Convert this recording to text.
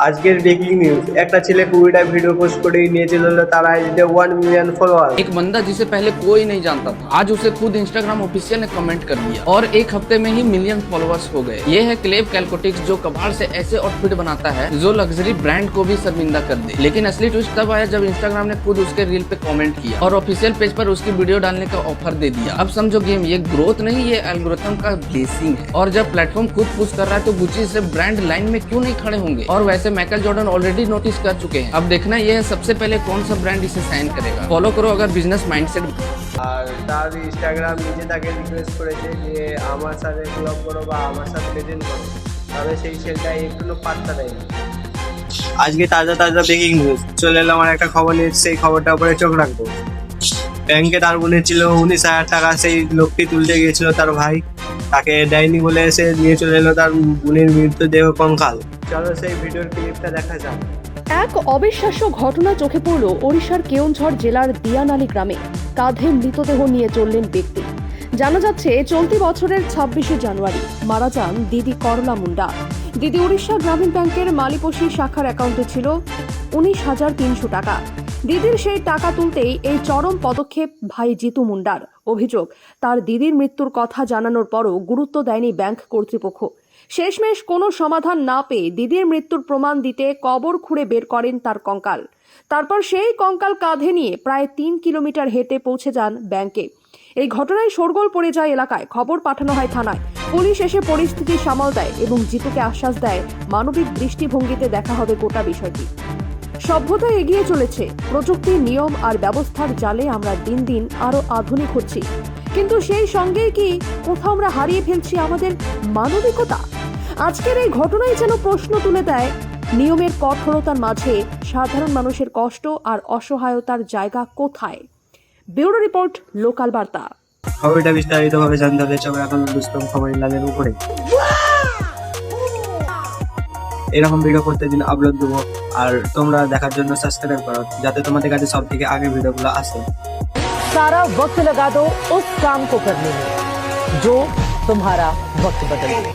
আজকের breaking news, একটা ছেলে 20টা ভিডিও পোস্ট করে নিয়েছে তার আইডিতে 1 মিলিয়ন ফলোয়ার। एक बंदा जिसे पहले कोई नहीं जानता था, आज उसे खुद इंस्टाग्राम ऑफिशियल ने कमेंट कर दिया और एक हफ्ते में ही मिलियन फॉलोअर्स हो गए। ये है क्लेव कैलकोटिक्स, जो कबाड़ से ऐसे आउटफिट बनाता है जो लग्जरी ब्रांड को भी शर्मिंदा कर दे। लेकिन असली ट्विस्ट तब आया जब इंस्टाग्राम ने खुद उसके रील पे कमेंट किया और ऑफिशियल पेज पर उसकी वीडियो डालने का ऑफर दे दिया। अब समझो गेम, ये ग्रोथ नहीं, ये एल्गोरिथम का ब्लेसिंग है। और जब प्लेटफॉर्म खुद पुश कर रहा है तो गुची से ब्रांड लाइन में क्यों नहीं खड़े होंगे। और वैसे माइकल जॉर्डन ऑलरेडी नोटिस कर चुके हैं। अब देखना ये है सबसे पहले कौन सा ब्रांड इसे साइन करेगा। फॉलो करो अगर बिजनेस माइंडसेट। আর তার ইনস্টাগ্রাম নিজে তাকে রিকোয়েস্ট করেছে যে আমার সাথে ব্লগ করো বা আমার সাথে প্রেজেন্ট করো, তবে সেই ছেলেটা একটু পাত্তা দেয়নি। আজকে তাজা তাজা ব্রেকিং নিউজ চলে এলো, আমার একটা খবর নিয়ে সেই খবরটার উপরে চোখ রাখবো। ব্যাংকে তার বোনের ছিল 19,000 টাকা, সেই লোকটি তুলতে গিয়েছিল তার ভাই, তাকে দেয়নি বলে এসে নিয়ে চলে এলো তার বোনের মৃতদেহ কঙ্কাল। চলো সেই ভিডিওর ক্লিপটা দেখা যাক। এক অবিশ্বাস্য ঘটনা চোখে পড়ল ওড়িশার কেওনঝড় জেলার দিয়ানালি গ্রামে। কাঁধে মৃতদেহ নিয়ে চললেন ব্যক্তি। জানা যাচ্ছে চলতি বছরের 26শে জানুয়ারি মারা যান দিদি করলা মুন্ডা। দিদি উড়িষ্যা গ্রামীণ ব্যাংকের মালিপোষি শাখার অ্যাকাউন্টে ছিল 19,300 টাকা। দিদির সেই টাকা তুলতেই এই চরম পদক্ষেপ ভাই জিতু মুন্ডার। অভিযোগ, তার দিদির মৃত্যুর কথা জানানোর পরও গুরুত্ব দেয়নি ব্যাংক কর্তৃপক্ষ। শেষমেশ কোনো সমাধান না পেয়ে দিদির মৃত্যুর প্রমাণ দিতে কবর খুঁড়ে বের করেন তার কঙ্কাল। তারপর সেই কঙ্কাল কাঁধে নিয়ে প্রায় 3 কিলোমিটার হেঁটে পৌঁছে যান ব্যাংকে। এই ঘটনায় শোরগোল পড়ে যায় এলাকায়। খবর পাঠানো হয় থানায়। পুলিশ এসে পরিস্থিতি সামাল দেয় এবং জিতুকে আশ্বাস দেয় মানবিক দৃষ্টিভঙ্গিতে দেখা হবে গোটা বিষয়টি। সভ্যতা এগিয়ে চলেছে, প্রযুক্তি, নিয়ম আর ব্যবস্থার জালে আমরা দিন দিন আরো আধুনিক হচ্ছি, কিন্তু সেই সঙ্গে কি কোথাও আমরা হারিয়ে ফেলছি আমাদের মানবিকতা? আজকের এই ঘটনাই যেন প্রশ্ন তুলে দেয়, নিয়মের কঠোরতার মাঝে সাধারণ মানুষের কষ্ট আর অসহায়তার জায়গা কোথায়? ব্যুরো রিপোর্ট, লোকাল বার্তা। খবরটা বিস্তারিতভাবে জানতে হলে চোখ রাখুন দুষ্টম খবর লালের উপরে। এরকম ভিডিও প্রত্যেকদিন আপলোড দেবো, আর তোমরা দেখার জন্য সাবস্ক্রাইব করো যাতে তোমাদের কাছে সব থেকে আগে ভিডিওগুলো আসে। सारा वक्त लगा दो उस काम को करने में जो तुम्हारा वक्त बदल दे।